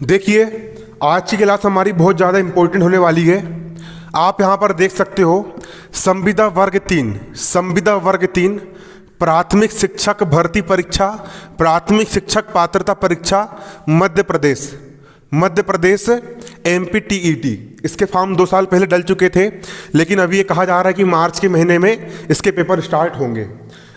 देखिए, आज की क्लास हमारी बहुत ज़्यादा इंपॉर्टेंट होने वाली है। आप यहाँ पर देख सकते हो संविदा वर्ग 3 प्राथमिक शिक्षक भर्ती परीक्षा, प्राथमिक शिक्षक पात्रता परीक्षा मध्य प्रदेश MPTET। इसके फॉर्म 2 साल पहले डल चुके थे, लेकिन अभी ये कहा जा रहा है कि मार्च के महीने में इसके पेपर स्टार्ट होंगे।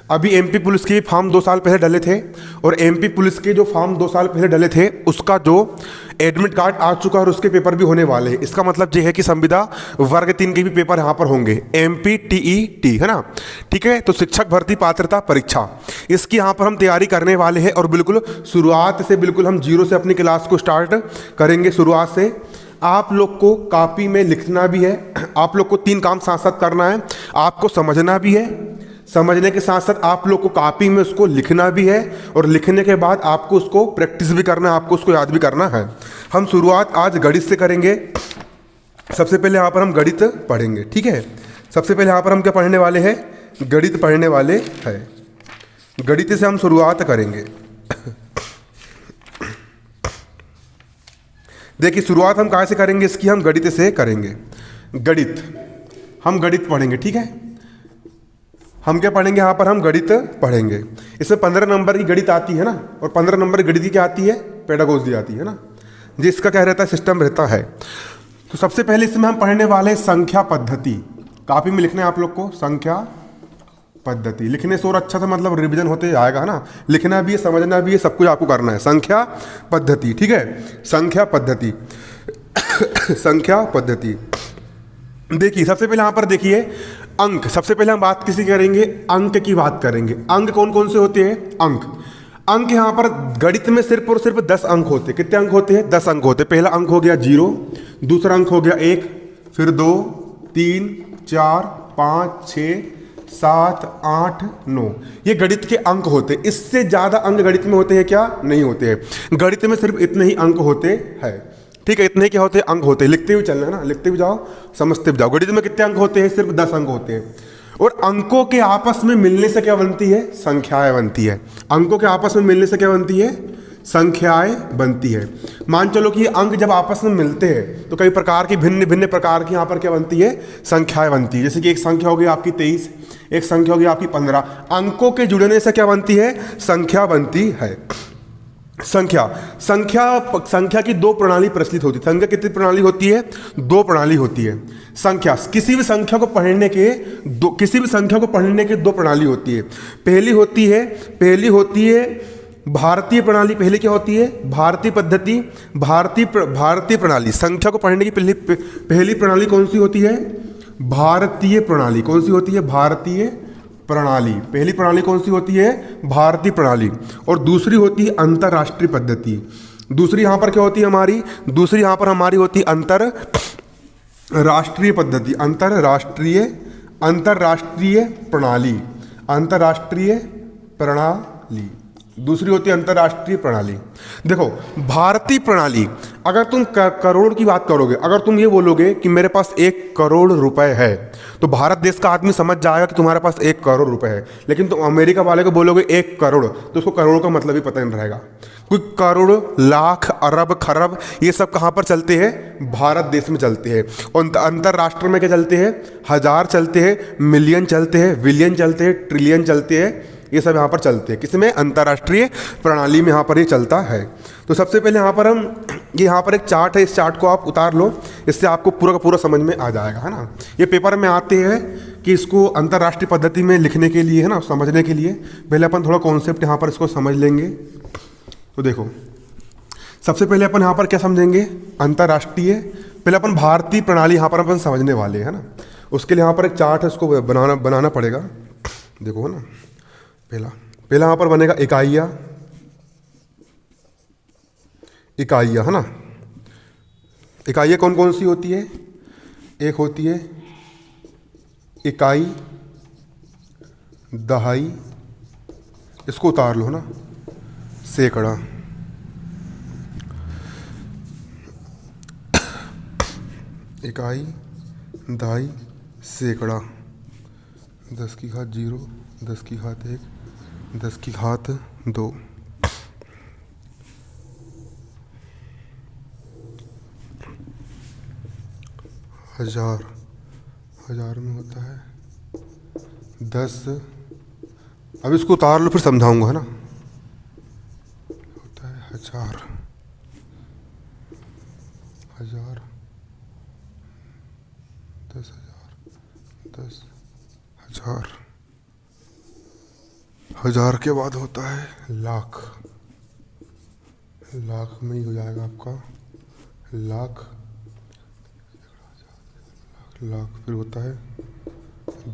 अभी MP पुलिस के फॉर्म 2 साल पहले डले थे, और MP पुलिस के जो फॉर्म 2 साल पहले डले थे उसका जो एडमिट कार्ड आ चुका है और उसके पेपर भी होने वाले हैं। इसका मतलब ये है कि संविदा वर्ग 3 के भी पेपर यहाँ पर होंगे, MPTET, है ना। ठीक है, तो शिक्षक भर्ती पात्रता परीक्षा, इसकी यहाँ पर हम तैयारी करने वाले हैं और बिल्कुल शुरुआत से, बिल्कुल हम जीरो से अपनी क्लास को स्टार्ट करेंगे। शुरुआत से आप लोग को कॉपी में लिखना भी है। आप लोग को 3 काम साथ साथ करना है। आपको समझना भी है, समझने के साथ साथ आप लोग को कॉपी में उसको लिखना भी है, और लिखने के बाद आपको उसको प्रैक्टिस भी करना है, आपको उसको याद भी करना है। हम शुरुआत आज गणित से करेंगे। सबसे पहले यहाँ पर हम गणित पढ़ेंगे, ठीक है। सबसे पहले यहाँ पर हम क्या पढ़ने वाले हैं? गणित पढ़ने वाले हैं। गणित से हम शुरुआत करेंगे। देखिए, शुरुआत हम कहाँ से करेंगे इसकी? हम गणित से करेंगे। हम गणित पढ़ेंगे, ठीक है। हम क्या पढ़ेंगे? यहाँ पर हम गणित पढ़ेंगे। इसमें 15 नंबर की गणित आती है ना, और 15 नंबर गणित की क्या आती है? पेडागोजी आती है ना, जिसका क्या रहता है? सिस्टम रहता है। तो सबसे पहले इसमें हम पढ़ने वाले संख्या पद्धति। कॉपी में लिखना है आप लोग को, संख्या पद्धति। लिखने से और अच्छा से मतलब रिवीजन होते आएगा, है ना। लिखना भी है, समझना भी है, सब कुछ आपको करना है। संख्या पद्धति, ठीक है। संख्या पद्धति संख्या पद्धति। देखिए, सबसे पहले यहाँ पर देखिए अंक। सबसे पहले हम बात किसी करेंगे? अंक की बात करेंगे। अंक कौन कौन से होते हैं? अंक यहाँ पर गणित में सिर्फ और सिर्फ 10 अंक होते हैं। कितने अंक होते हैं? 10 अंक होते हैं। पहला अंक हो गया 0, दूसरा अंक हो गया 1, फिर 2, 3, 4, 5, 6, 7, 8, 9। ये गणित के अंक होते हैं। इससे ज़्यादा अंक गणित में होते हैं क्या? नहीं होते हैं। गणित में सिर्फ इतने ही अंक होते हैं, ठीक है। इतने क्या होते हैं? अंक होते हैं। लिखते हुए चलना है ना, लिखते हुए जाओ, समझते भी जाओ। गणित में कितने अंक होते हैं? सिर्फ 10 अंक होते हैं। और अंकों के आपस में मिलने से क्या बनती है? संख्याएं बनती है। अंकों के आपस में मिलने से क्या बनती है? संख्याएं बनती है। मान चलो कि ये अंक जब आपस में मिलते हैं तो कई प्रकार की भिन्न भिन्न प्रकार की यहाँ पर क्या बनती है? संख्याएं बनती है। जैसे कि एक संख्या होगी आपकी 23, एक संख्या होगी आपकी 15। अंकों के जुड़ने से क्या बनती है? संख्या बनती है। संख्या की 2 प्रणाली प्रचलित होती है। संख्या कितनी प्रणाली होती है? 2 प्रणाली होती है। संख्या, किसी भी संख्या को पढ़ने के 2 प्रणाली होती है। पहली होती है भारतीय प्रणाली। पहली क्या होती है? भारतीय पद्धति, भारतीय प्रणाली। संख्या को पढ़ने की पहली प्रणाली कौन सी होती है? भारतीय प्रणाली। कौन सी होती है? भारतीय प्रणाली। पहली प्रणाली कौन सी होती है? भारतीय प्रणाली। और दूसरी होती है अंतरराष्ट्रीय पद्धति। दूसरी यहाँ पर क्या होती है हमारी? दूसरी यहाँ पर हमारी होती है अंतरराष्ट्रीय पद्धति, अंतरराष्ट्रीय प्रणाली। दूसरी होती है अंतरराष्ट्रीय प्रणाली। देखो, भारतीय प्रणाली, अगर तुम करोड़ की बात करोगे, अगर तुम ये बोलोगे कि मेरे पास 1 करोड़ रुपए है, तो भारत देश का आदमी समझ जाएगा कि तुम्हारे पास 1 करोड़ रुपए है। लेकिन तुम अमेरिका वाले को बोलोगे 1 करोड़, तो उसको करोड़ का मतलब ही पता नहीं रहेगा। कोई करोड़, लाख, अरब, खरब, ये सब कहाँ पर चलते हैं? भारत देश में चलते हैं। और अंतरराष्ट्र में क्या चलते हैं? हजार चलते हैं, मिलियन चलते हैं, बिलियन चलते हैं, ट्रिलियन चलते हैं। ये सब यहाँ पर चलते हैं। किसमें? अंतरराष्ट्रीय प्रणाली में यहाँ पर ये चलता है। तो सबसे पहले यहाँ पर यहाँ पर एक चार्ट है, इस चार्ट को आप उतार लो, इससे आपको पूरा का पूरा समझ में आ जाएगा, है ना। ये पेपर में आते हैं कि इसको अंतरराष्ट्रीय पद्धति में लिखने के लिए, है ना, समझने के लिए पहले अपन थोड़ा कॉन्सेप्ट यहाँ पर इसको समझ लेंगे। तो देखो, सबसे पहले अपन यहाँ पर क्या समझेंगे? अंतरराष्ट्रीय। पहले अपन भारतीय प्रणाली यहाँ पर अपन समझने वाले हैं ना। उसके लिए यहाँ पर एक चार्ट है, उसको बनाना पड़ेगा। देखो, है ना, पहला यहाँ पर बनेगा इकाइयाँ, है ना। इकाइयाँ कौन कौन सी होती है? एक होती है इकाई, दहाई, इसको उतार लो ना, सैकड़ा। इकाई, दहाई, सैकड़ा। 10 की घात 0, 10 की घात 1, 10 की घात 2। हजार, हजार में होता है 10। अब इसको उतार लो फिर समझाऊंगा, है ना। होता है हजार, हजार, 10,000, 10,000, हजार के बाद होता है लाख, लाख में ही हो जाएगा आपका लाख, लाख फिर होता है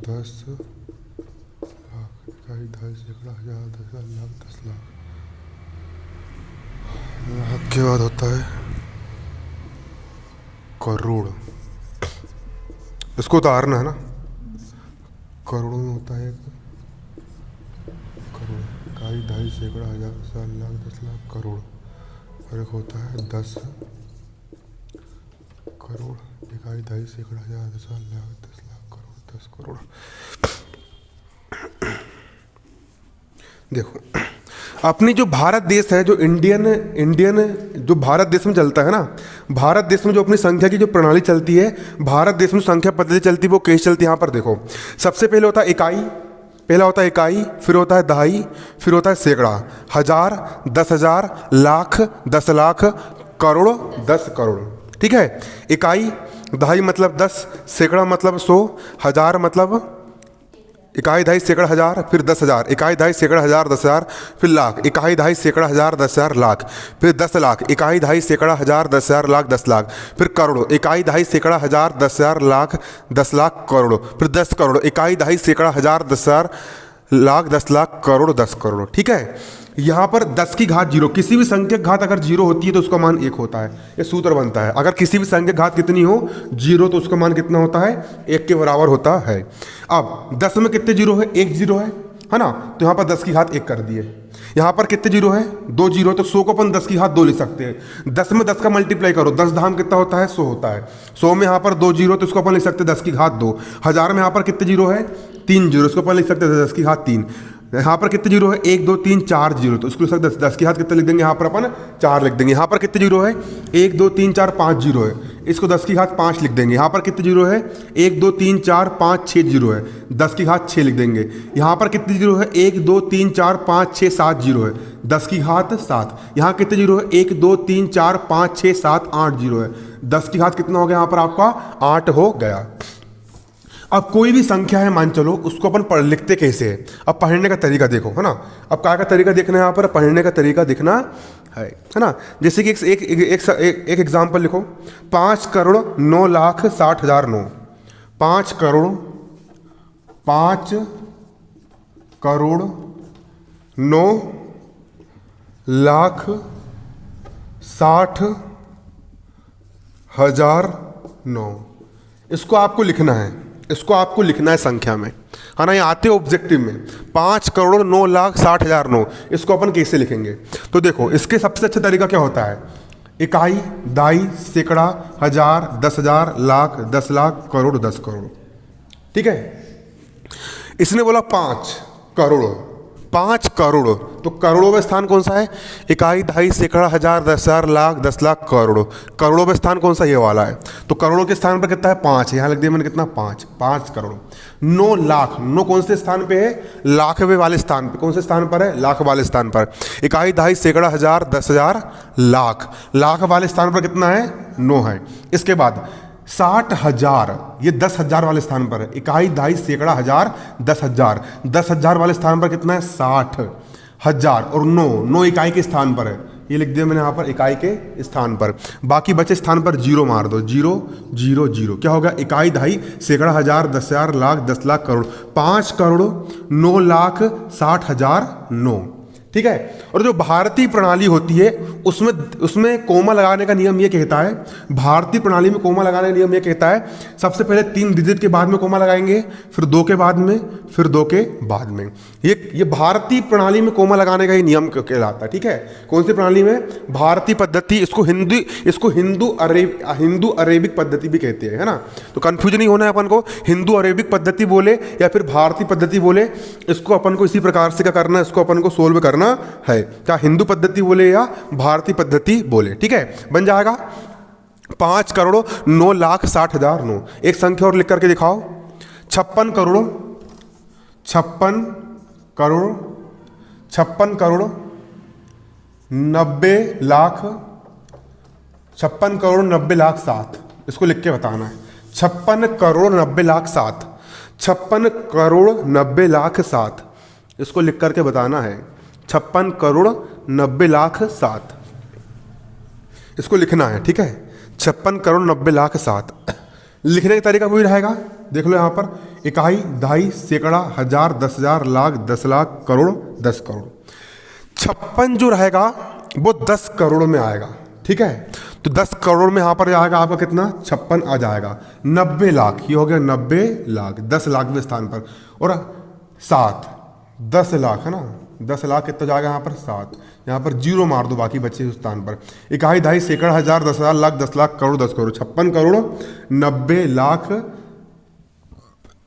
10 लाख, इकाई, दस, सैकड़ा, हजार, 10,000, लाख, 10 लाख। लाख के बाद होता है करोड़। इसको उतारना है ना, करोड़ों में होता है करोड़, इकाई, ढाई, सैकड़ा, हजार, 10,000, लाख, 10 लाख, करोड़। और एक होता है 10 करोड़, इकाई, ढाई, सैकड़ा, हजार, 10,000, लाख, 10 लाख, करोड़, 10 करोड़। देखो अपनी जो भारत देश है, जो इंडियन जो भारत देश में चलता है ना, भारत देश में जो अपनी संख्या की जो प्रणाली चलती है, भारत देश में संख्या पद्धति चलती है, वो कैसे चलती है यहाँ पर देखो। सबसे पहले होता है इकाई, पहला होता है इकाई, फिर होता है दहाई, फिर होता है सैकड़ा, हजार, 10,000, लाख, 10 लाख, करोड़, 10 करोड़। ठीक है, इकाई, दहाई मतलब 10, सैकड़ा मतलब 100, हजार मतलब इकाई, दहाई, सैकड़ा, हजार, फिर 10,000, इकाई, दहाई, सैकड़ा, हजार, 10,000, फिर लाख, इकाई, दहाई, सैकड़ा, हजार, 10,000, लाख, फिर 10 लाख, इकाई, दहाई, सैकड़ा, हजार, 10,000, लाख, 10 लाख, फिर करोड़, इकाई, दहाई, सैकड़ा, हजार, 10,000, लाख, 10 लाख, करोड़, फिर 10 करोड़, इकाई, दहाई, सैकड़ा, हजार, 10,000, लाख, 10 लाख, करोड़, 10 करोड़। ठीक है, यहाँ पर 10 की घात जीरो, किसी भी संख्या की घात अगर जीरो होती है तो उसका मान 1 होता है, ये सूत्र बनता है। अगर किसी भी संख्या की घात कितनी हो, जीरो, तो उसका मान कितना होता है, 1 के बराबर होता है। अब 10 में कितने जीरो है, 1 जीरो है ना, तो यहाँ पर 10 की घात 1 कर दिए। यहाँ पर कितने जीरो है, 2 जीरो, तो 100 को अपन 10 की घात 2 लिख सकते हैं। 10 में 10 का मल्टीप्लाई करो, 10 धाम कितना होता है, 100 होता है। 100 में यहाँ पर 2 जीरो, तो इसको अपन लिख सकते हैं 10 की घात 2। हजार में यहाँ पर कितने जीरो है, 3 जीरो, इसको अपन लिख सकते हैं 10 की घात 3। यहाँ पर कितने जीरो है, 1 2 3 4 जीरो, तो इसको लिख सकते हैं 10 की घात कितने लिख देंगे, यहाँ पर अपन 4 लिख देंगे। यहाँ पर कितने जीरो है, 1 2 3 4 5 जीरो है, इसको 10 की घात 5 लिख देंगे। यहाँ पर कितने जीरो है, 1 2 3 4 5 6 जीरो है, 10 की घात 6 लिख देंगे। यहाँ पर कितने जीरो है, 1 2 3 4 5 6 7 जीरो है, 10 की घात 7। यहाँ कितने जीरो है, 1 2 3 4 5 6 7 8 जीरो है, 10 की घात कितना हो गया, यहाँ पर आपका 8 हो गया। अब कोई भी संख्या है मान चलो, उसको अपन पढ़ लिखते कैसे है, अब पढ़ने का तरीका देखो, है ना। अब क्या का तरीका देखना है, यहाँ पर पढ़ने का तरीका देखना है ना। जैसे कि एक एग्जाम्पल लिखो, 5 करोड़ 9 लाख 60,009, 5 करोड़ 9 लाख 60,009। इसको आपको लिखना है, इसको आपको लिखना है संख्या में, है ना। ये आते ऑब्जेक्टिव में 5 करोड़ 9 लाख 60,009, इसको अपन कैसे लिखेंगे, तो देखो इसके सबसे अच्छा तरीका क्या होता है, इकाई, दाई, सैकड़ा, हजार, 10,000, लाख, 10 लाख, करोड़, 10 करोड़। ठीक है, इसने बोला 5 करोड़, 5 करोड़, तो करोड़ों में स्थान कौन सा है, इकाई, दहाई, सैकड़ा, हजार, 10,000, लाख, 10 लाख, करोड़। करोड़ों में स्थान कौन सा, ये वाला है, तो करोड़ों के स्थान पर कितना है, 5 है, यहाँ लिख दिया मैंने कितना, 5 करोड़। 9 लाख, 9 कौन से स्थान पे है, लाखवे वाले स्थान पे, कौन से स्थान पर है, लाख वाले स्थान पर। इकाई, दहाई, सैकड़ा, हजार, 10,000, लाख, लाख वाले स्थान पर कितना है, 9 है। इसके बाद 60,000, ये 10,000 वाले स्थान पर है, इकाई, दहाई, सैकड़ा, हजार, 10,000, 10,000 वाले स्थान पर कितना है, 60,000, और 9 इकाई के स्थान पर है, ये लिख दिया मैंने यहाँ पर इकाई के स्थान पर। बाकी बचे स्थान पर जीरो मार दो, 0 0 0, क्या होगा, इकाई, दहाई, सैकड़ा, हजार, 10,000, लाख, 10 लाख, करोड़। 5 करोड़ 9 लाख 60,009। ठीक है, और जो भारतीय प्रणाली होती है उसमें कोमा लगाने का नियम ये कहता है, भारतीय प्रणाली में कोमा लगाने का नियम ये कहता है, सबसे पहले 3 डिजिट के बाद में कोमा लगाएंगे, फिर 2 के बाद में, फिर 2 के बाद में। ये भारतीय प्रणाली में कोमा लगाने का ही नियम कहलाता है। ठीक है, कौन सी प्रणाली में, भारतीय पद्धति, इसको हिंदू अरेबिक पद्धति भी कहते हैं, है ना। तो कंफ्यूजन नहीं होना है अपन को, हिंदू अरेबिक पद्धति बोले या फिर भारतीय पद्धति बोले, इसको अपन को इसी प्रकार से क्या करना है, इसको अपन को सोल्व करना है, क्या हिंदू पद्धति बोले या भारतीय पद्धति बोले। ठीक है, बन जाएगा 5,09,60,000 9। एक संख्या और लिख करके दिखाओ। 56 करोड़ 90,60,000 इसको लिख के बताना है। 56,90,60,000 56,90,60,000 इसको लिख करके बताना है। 56,90,60,000 इसको लिखना है, ठीक है। 56,90,60,000 लिखने का तरीका वही रहेगा, देख लो यहाँ पर। इकाई, दहाई, सैकड़ा, हजार, 10,000, लाख, 10 लाख, करोड़, 10 करोड़। 56 जो रहेगा वो 10 करोड़ में आएगा, ठीक है। तो 10 करोड़ में यहाँ पर आएगा आपका कितना, 56 आ जाएगा। 90 लाख, ये हो गया 90 लाख, 10 लाख के स्थान पर। और 7 10 लाख है ना, 10 लाख कितना जाएगा यहाँ पर 7, यहाँ पर 0 मार दो बाकी बच्चे उस स्थान पर। इकाई, दहाई, सैकड़ा, हजार, 10,000, लाख, 10 लाख, करोड़, 10 करोड़। 56 करोड़ 90 लाख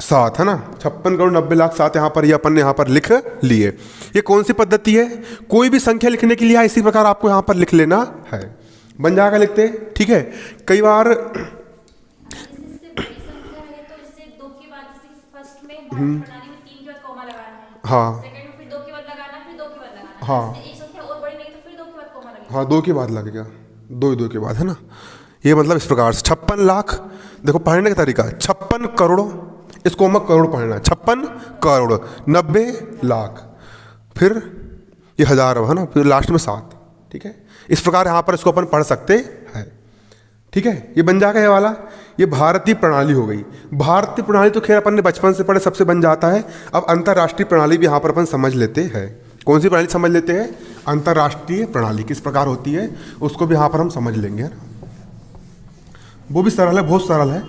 7 है ना, 56 करोड़ 90 लाख 7 यहाँ पर, ये अपन ने यहाँ पर लिख लिए। ये कौन सी पद्धति है, कोई भी संख्या लिखने के लिए इसी प्रकार आपको यहाँ पर लिख लेना है, बन जाएगा लिखते, ठीक है। कई बार हाँ हाँ हाँ 2 के बाद लगेगा, 2 के बाद है ना। ये मतलब इस प्रकार से 56 लाख, देखो पढ़ने का तरीका, 56 करोड़, इसको मैं करोड़ पढ़ना है। 56 करोड़ 90 लाख, फिर ये हजार है ना, फिर लास्ट में 7, ठीक है। इस प्रकार यहाँ पर इसको अपन पढ़ सकते हैं, ठीक है। ये बन जाएगा ये वाला, ये भारतीय प्रणाली हो गई। भारतीय प्रणाली तो खैर अपन ने बचपन से पढ़े, सबसे बन जाता है। अब अंतर्राष्ट्रीय प्रणाली भी यहाँ पर अपन समझ लेते हैं। कौन सी प्रणाली समझ लेते हैं, अंतर्राष्ट्रीय प्रणाली किस प्रकार होती है उसको भी यहाँ पर हम समझ लेंगे, है ना। वो भी सरल है, बहुत सरल है,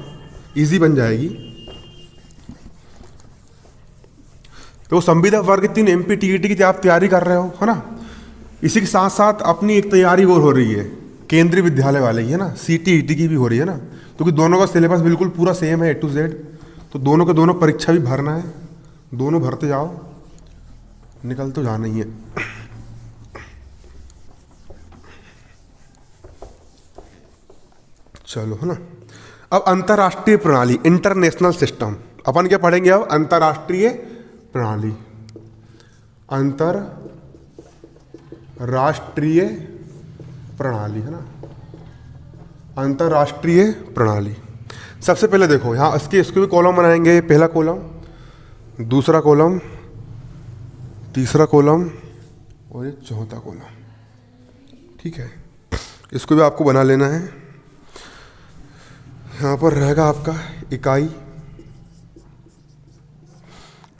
इजी बन जाएगी। तो संविदा वर्ग 3 MPTET की आप तैयारी कर रहे हो, है ना। इसी के साथ साथ अपनी एक तैयारी और हो रही है केंद्रीय विद्यालय वाले की, है ना, CTET की भी हो रही है ना, क्योंकि दोनों का सिलेबस बिल्कुल पूरा सेम है A to Z। तो दोनों के दोनों परीक्षा भी भरना है, दोनों भरते जाओ, निकल तो जाना ही है। चलो, है ना। अब अंतर्राष्ट्रीय प्रणाली, इंटरनेशनल सिस्टम, अपन क्या पढ़ेंगे अब, अंतर्राष्ट्रीय प्रणाली, अंतरराष्ट्रीय प्रणाली, है ना, अंतर्राष्ट्रीय प्रणाली। सबसे पहले देखो यहाँ इसके भी कॉलम बनाएंगे, पहला कॉलम, दूसरा कॉलम, तीसरा कॉलम और ये चौथा कॉलम, ठीक है। इसको भी आपको बना लेना है। यहाँ पर रहेगा आपका इकाई,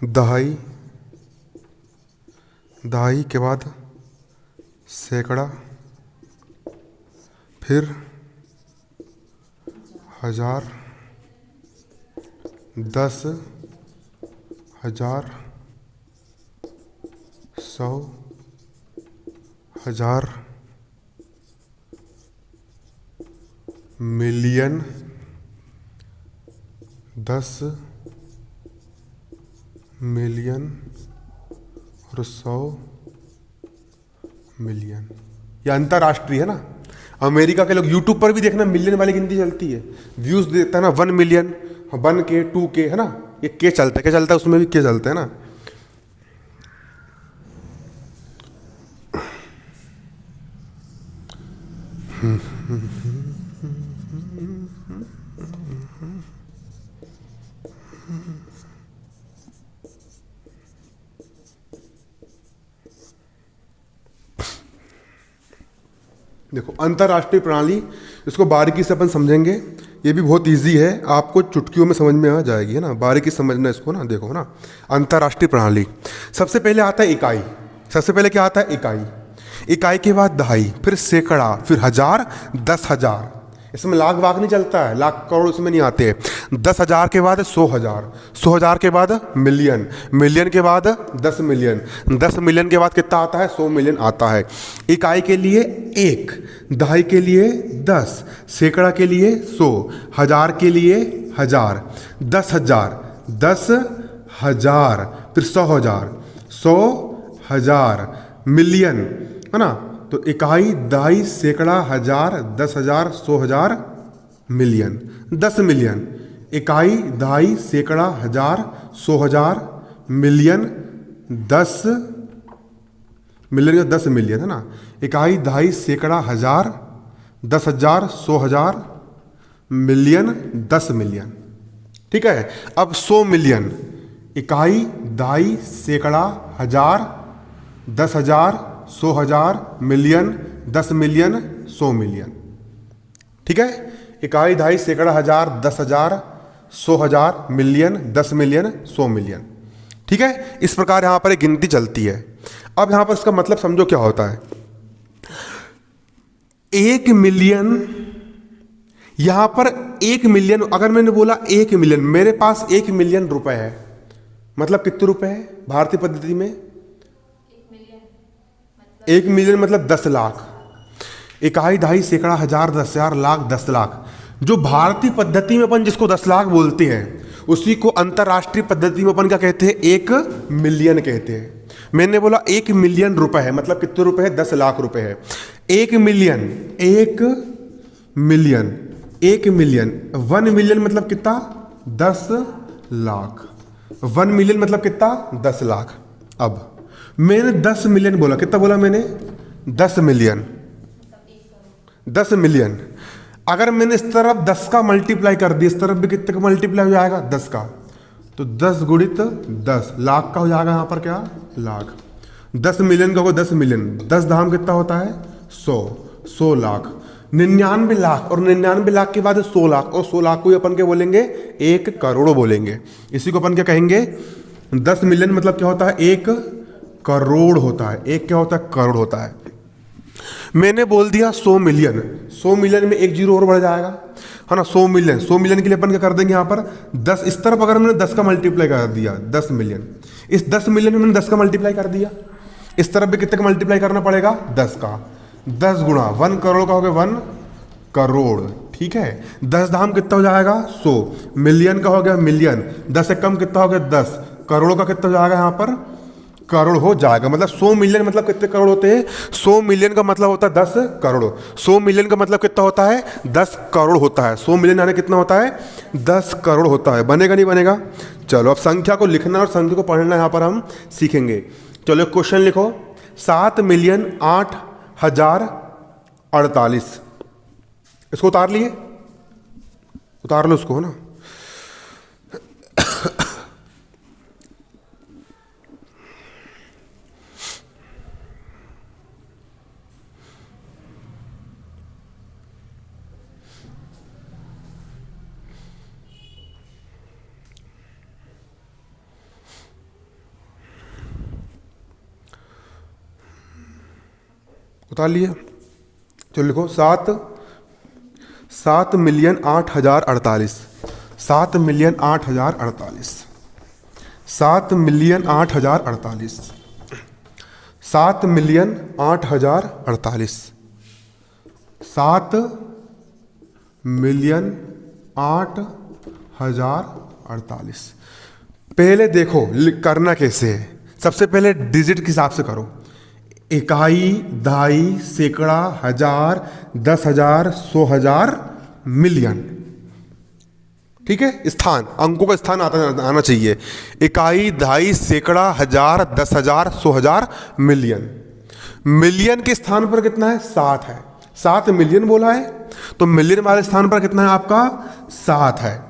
दहाई, दहाई के बाद सैकड़ा, फिर हजार, 10,000, 100, 1000, मिलियन, 10 मिलियन और 100 मिलियन। ये अंतर्राष्ट्रीय है ना। अमेरिका के लोग यूट्यूब पर भी देखना मिलियन वाली गिनती चलती है, व्यूज देता है ना, 1 मिलियन, 1K 2K, है ना, ये के चलता है, क्या चलता है उसमें भी के चलता है ना। देखो अंतर्राष्ट्रीय प्रणाली, इसको बारीकी से अपन समझेंगे, ये भी बहुत इजी है, आपको चुटकियों में समझ में आ जाएगी, है ना। बारीकी समझना इसको ना, देखो ना। अंतर्राष्ट्रीय प्रणाली, सबसे पहले आता है इकाई, सबसे पहले क्या आता है इकाई, इकाई के बाद दहाई, फिर सैकड़ा, फिर हजार, 10,000, इसमें लाख वाख नहीं चलता है, लाख करोड़ इसमें नहीं आते। 10,000 के बाद 100,000, 100,000 के बाद मिलियन, मिलियन के बाद 10 मिलियन, 10 मिलियन के बाद कितना आता है, 100 मिलियन आता है। इकाई के लिए 1, दहाई के लिए 10, सैकड़ा के लिए 100, हजार के लिए 1000, 10,000, 10,000, फिर 100,000, 100,000, मिलियन, है ना। तो इकाई, दहाई, सैकड़ा, हजार, 10,000, 100,000, मिलियन। 10 मिलियन, इकाई, दहाई, सैकड़ा, हजार, 100,000, मिलियन, 10 मिलियन का 10 मिलियन है ना। इकाई, दहाई, सैकड़ा, हजार, 10,000, 100,000, मिलियन, 10 मिलियन। ठीक है। अब 100 मिलियन, इकाई, दहाई, सैकड़ा, हजार, 10,000, 100,000, मिलियन, 10 मिलियन, 100 मिलियन। ठीक है। इकाई, दहाई, सैकड़ा, हजार, 10,000, 100,000, मिलियन, 10 मिलियन, 100 मिलियन। ठीक है। इस प्रकार यहां पर एक गिनती चलती है। अब यहां पर इसका मतलब समझो क्या होता है। 1 मिलियन, यहां पर 1 मिलियन, अगर मैंने बोला 1 मिलियन, मेरे पास 1 मिलियन रुपए है, मतलब कितने रुपए है भारतीय पद्धति में? 1 मिलियन मतलब 10 लाख। इकाई, दहाई, सैकड़ा, हजार, 10,000, लाख, 10 लाख। जो भारतीय पद्धति में अपन जिसको 10 लाख बोलते हैं, उसी को अंतरराष्ट्रीय पद्धति में अपन क्या कहते हैं? 1 मिलियन कहते हैं। मैंने बोला 1 मिलियन रुपए है, मतलब कितने रुपए है? 10 लाख रुपए है। 1 मिलियन, 1 मिलियन, 1 मिलियन, 1 मिलियन मतलब कितना? 10 लाख। 1 मिलियन मतलब कितना? 10 लाख। अब मैंने 10 मिलियन बोला, कितना बोला मैंने? 10 मिलियन। 10 मिलियन, अगर मैंने इस तरफ 10 का मल्टीप्लाई कर दिया, इस तरफ भी कितने का मल्टीप्लाई हो जाएगा? 10 का। तो 10 गुणित 10 लाख का हो जाएगा यहां पर क्या? लाख। 10 मिलियन का होगा 10 मिलियन, 10 धाम कितना होता है? 100 लाख। 99 लाख, और 99 लाख के बाद 100 लाख, और 100 लाख को अपन क्या बोलेंगे? 1 करोड़ बोलेंगे। इसी को अपन क्या कहेंगे? 10 मिलियन मतलब क्या होता है? 1 करोड़ होता है। 1 क्या होता है? करोड़ होता है। मैंने बोल दिया 100 मिलियन, 100 मिलियन में 1 जीरो और बढ़ जाएगा, है ना। 100 मिलियन, 100 मिलियन के लिए अपन क्या कर देंगे यहाँ पर? 10, इस तरफ अगर मैंने 10 का मल्टीप्लाई कर दिया, 10 मिलियन, इस 10 मिलियन में मैंने 10 का मल्टीप्लाई कर दिया, इस तरफ भी कितने का मल्टीप्लाई करना पड़ेगा? 10 का। 10 गुणा 1 करोड़ का हो गया 1 करोड़। ठीक है। 10 धाम कितना हो जाएगा? 100। मिलियन का हो गया मिलियन, 10 से कम कितना हो गया? 10। करोड़ का कितना हो जाएगा यहाँ पर? करोड़ हो जाएगा। मतलब 100 मिलियन मतलब कितने करोड़ होते हैं? 100 मिलियन का मतलब होता है 10 करोड़। 100 मिलियन का मतलब कितना होता है? 10 करोड़ होता है। 100 मिलियन यानी कितना होता है? 10 करोड़ होता है। बनेगा नहीं बनेगा? चलो अब संख्या को लिखना और संख्या को पढ़ना यहाँ पर हम सीखेंगे। चलो एक क्वेश्चन लिखो। 7,08,048, इसको उतार लिए? उतार लो उसको, है ना। उतार लिए? चलो लिखो 7,08,048, 7,08,048, 7,08,048, 7,08,048, 7,08,048। पहले देखो करना कैसे है। सबसे पहले डिजिट के हिसाब से करो। इकाई, दहाई, सैकड़ा, हजार, 10,000, 100,000, मिलियन। ठीक है। स्थान, अंकों का स्थान आना चाहिए। इकाई, दहाई, सैकड़ा, हजार, 10,000, 100,000, मिलियन। मिलियन के स्थान पर कितना है? 7 है। 7 मिलियन बोला है, तो मिलियन वाले स्थान पर कितना है आपका? 7 है।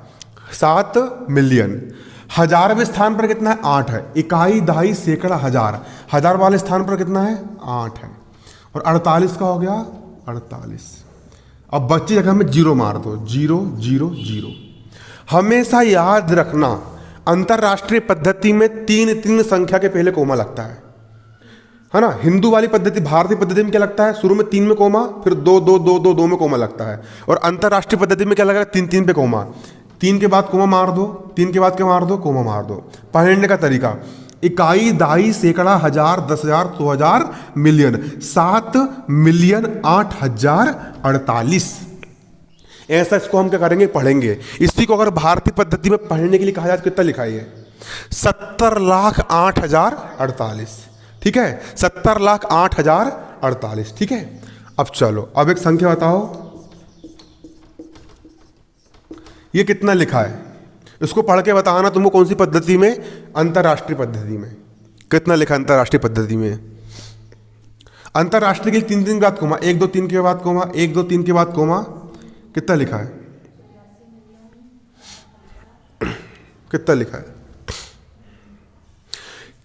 7 मिलियन। हजारवें स्थान पर कितना है? 8 है। इकाई, दहाई, सैकड़ा, हजार, हजार वाले स्थान पर कितना है? 8 है। और 48 का हो गया 48। अब बच्ची जगह में जीरो मार दो, 0 0 0। हमेशा याद रखना अंतरराष्ट्रीय पद्धति में 3 संख्या के पहले कोमा लगता है ना। हिंदू वाली पद्धति, भारतीय पद्धति में क्या लगता है? शुरू में 3 में कोमा, फिर 2 2 2 2 2 में कोमा लगता है। और अंतरराष्ट्रीय पद्धति में क्या लगेगा? 3 3 पे कोमा। 3 के बाद कोमा मार दो, 3 के बाद क्या मार दो? कोमा मार दो। पढ़ने का तरीका, इकाई, दहाई, सैकड़ा, हजार, 10,000, 100,000, मिलियन। 7,08,048। ऐसा इसको हम क्या करेंगे? पढ़ेंगे। इसी को अगर भारतीय पद्धति में पढ़ने के लिए कहा जाए तो कितना लिखा है? 70,08,048। ठीक है। 70,08,048। ठीक है। अब चलो अब एक संख्या बताओ। ये कितना लिखा है, इसको पढ़ के बताना तुमको कौन सी पद्धति में, अंतरराष्ट्रीय पद्धति में। कितना लिखा है अंतरराष्ट्रीय पद्धति में? अंतरराष्ट्रीय के लिए 3 3 के बाद कोमा, 1 2 3 के बाद कोमा, 1 2 3 के बाद कोमा, कितना लिखा है? कितना लिखा है?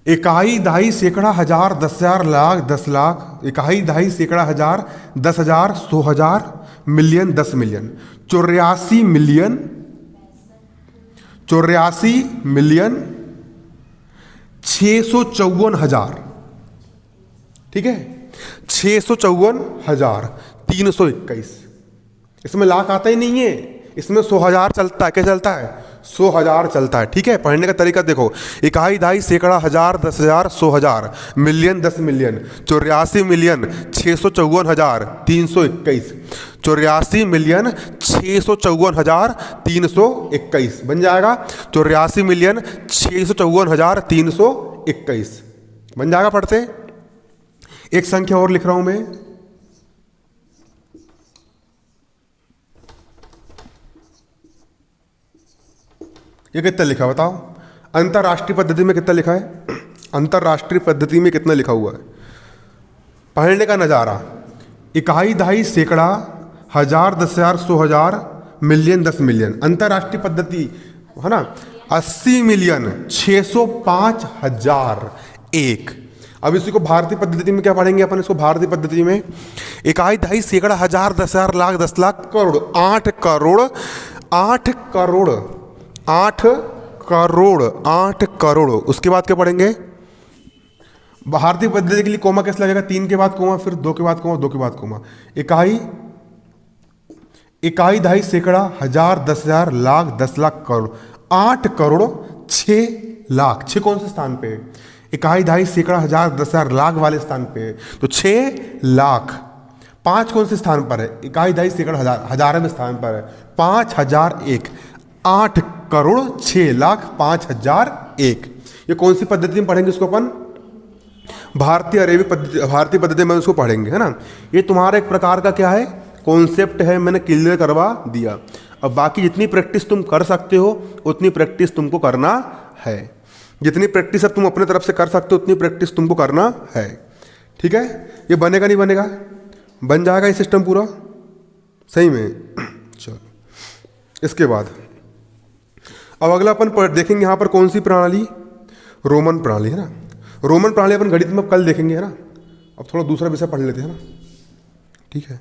इकाई, दहाई, सैकड़ा, हजार, 10,000, लाख, 10 लाख, इकाई, दहाई, सैकड़ा, हजार, 10,000, 100,000, मिलियन, 10 मिलियन, 84 मिलियन, 84 मिलियन 654,000, ठीक है, 654,321। इसमें लाख आता ही नहीं है, इसमें 100,000 चलता है। क्या चलता है? 100,000 चलता है, ठीक है। पढ़ने का तरीका देखो, इकाई, दहाई, सैकड़ा, हजार, 10,000, 100,000, मिलियन, 10 मिलियन, 84 मिलियन 654,321, 84 मिलियन 654,321 बन जाएगा। 84 मिलियन 654,321 बन जाएगा। पढ़ते एक संख्या और लिख रहा हूं मैं, ये कितना लिखा बताओ? अंतरराष्ट्रीय पद्धति में कितना लिखा है? अंतरराष्ट्रीय पद्धति में कितना लिखा हुआ है? पढ़ने का नजारा, इकाई, दहाई, सैकड़ा, हजार, 10,000, 100,000, मिलियन, 10 मिलियन। अंतरराष्ट्रीय पद्धति है ना, 80 मिलियन 605,001। अब इसी को भारतीय पद्धति में क्या पढ़ेंगे अपन? इसको भारतीय पद्धति में इकाई, दहाई, सैकड़ा, हजार, 10,000, लाख, 10 लाख, करोड़, 8 करोड़, 8 करोड़, 8 करोड़, 8 करोड़। उसके बाद क्या पढ़ेंगे? भारतीय पद्धति के लिए कोमा कैसे लगेगा? 3 के बाद कोमा, फिर 2 के बाद कोमा, 2 के बाद कोमा। इकाई, इकाई, दहाई, सैकड़ा, हजार, 10,000, लाख, 10 लाख, करोड़, 8 करोड़ 6 लाख। 6 कौन से स्थान पे? इकाई, दहाई, सैकड़ा, हजार, 10,000, लाख वाले स्थान पे, तो 6 लाख। 5 कौन से स्थान पर है? इकाई, दहाई, सैकड़ा, हजार, हजारवें स्थान पर है, 5,001। 8 करोड़ 6 लाख 5,001। ये कौन सी पद्धति में पढ़ेंगे इसको अपन? भारतीय अरेबिक पद्धति, भारतीय पद्धति में उसको पढ़ेंगे, है ना। ये तुम्हारा एक प्रकार का क्या है, कॉन्सेप्ट है, मैंने क्लियर करवा दिया। अब बाकी जितनी प्रैक्टिस तुम कर सकते हो उतनी प्रैक्टिस तुमको करना है। जितनी प्रैक्टिस अब तुम अपने तरफ से कर सकते हो उतनी प्रैक्टिस तुमको करना है, ठीक है। ये बनेगा नहीं बनेगा? बन जाएगा ये सिस्टम पूरा सही में। चलो इसके बाद अब अगला अपन देखेंगे यहाँ पर कौन सी प्रणाली? रोमन प्रणाली, है ना। रोमन प्रणाली अपन गणित में कल देखेंगे, है ना। अब थोड़ा दूसरा विषय पढ़ लेते हैं ना, ठीक है।